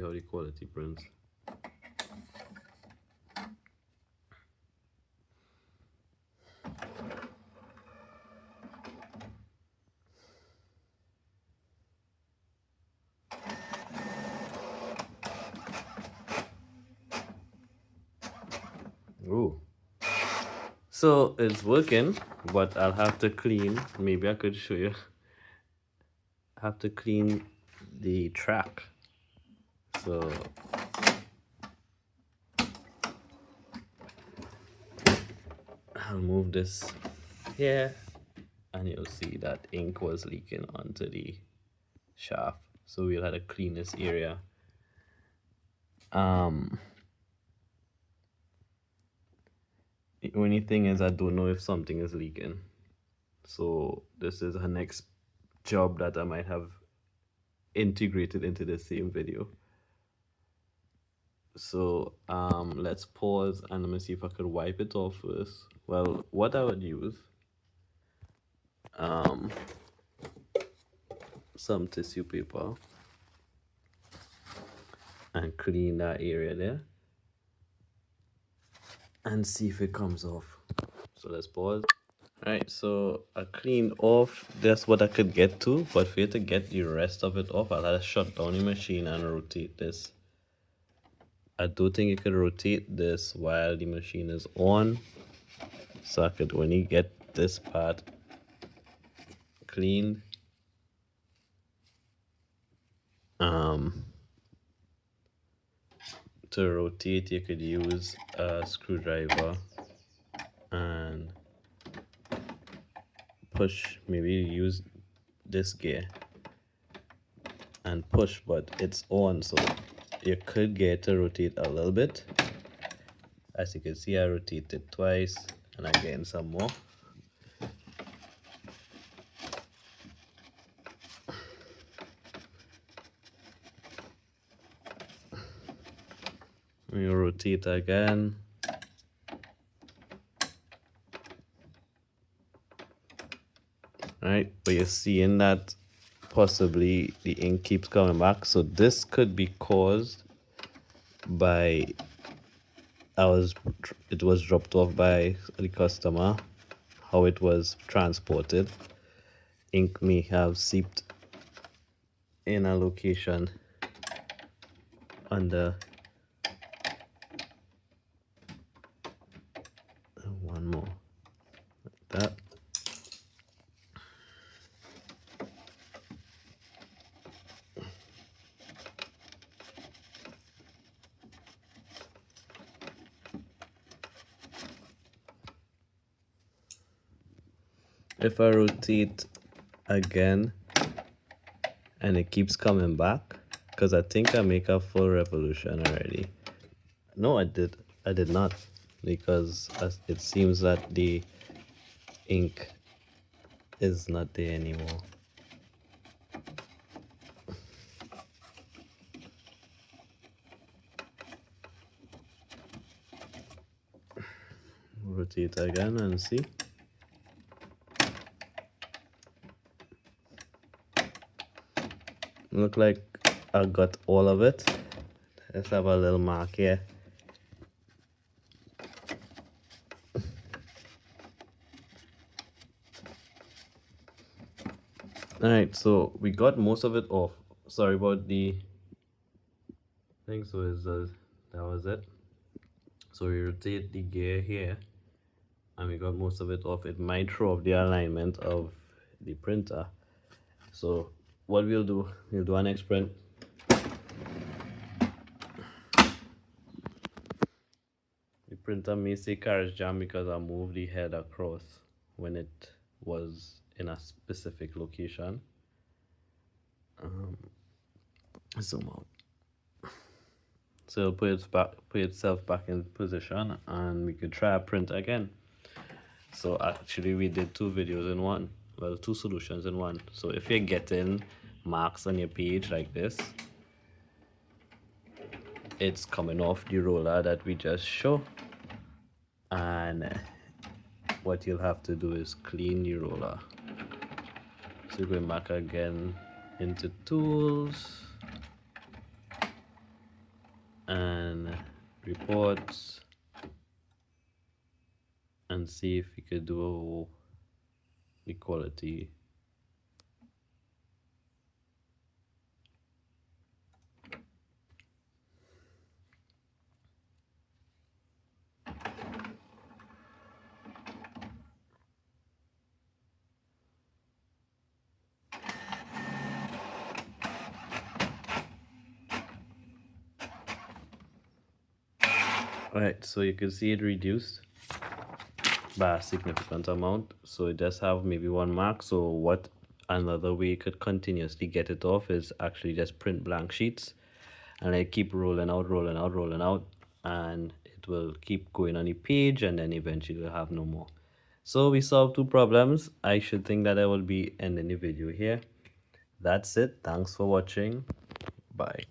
how the quality prints. Ooh. So it's working, but I'll have to clean. Maybe I could show you. I have to clean the track. So I'll move this here, and you'll see that ink was leaking onto the shaft. So we'll have to clean this area. Um, the only thing is I don't know if something is leaking. So this is her next job that I might have integrated into the same video. So let's pause and let me see if I could wipe it off first. Well, what I would use um some tissue paper and clean that area there and see if it comes off. So let's pause. Alright, so I cleaned off that's what I could get to, but for you to get the rest of it off, I'll have to shut down the machine and rotate this. I do think you could rotate this while the machine is on, so I could only get this part cleaned. To rotate, you could use a screwdriver and push, maybe use this gear and push, but it's on, so you could get to rotate a little bit. As you can see, I rotated twice and I'm getting some more. You rotate again. Right, but you're seeing that possibly the ink keeps coming back, so this could be caused by it was dropped off by the customer, how it was transported. Ink may have seeped in a location under one more like that. If I rotate again and it keeps coming back, because I think I make a full revolution already. No, I did not, because it seems that the ink is not there anymore. Rotate again and see. Look like I got all of it. Let's have a little mark here. Alright, so we got most of it off. Sorry about the thing. So that was it. So we rotate the gear here and we got most of it off. It might throw off the alignment of the printer. So what we'll do our next print. The printer may say carriage jam because I moved the head across when it was in a specific location. Zoom out. So it'll put itself back in position, and we could try a print again. So actually we did two videos in one. Well, two solutions in one. So if you're getting marks on your page like this, it's coming off the roller that we just show. And what you'll have to do is clean the roller. So going back again into tools, and reports and see if we could do equality. Alright, so you can see it reduced by a significant amount. So it does have maybe 1 mark. So what another way you could continuously get it off is actually just print blank sheets and I keep rolling out, rolling out, rolling out, and it will keep going on the page and then eventually we'll have no more. So we solved 2 problems. I should think that I will be ending the video here. That's it. Thanks for watching. Bye.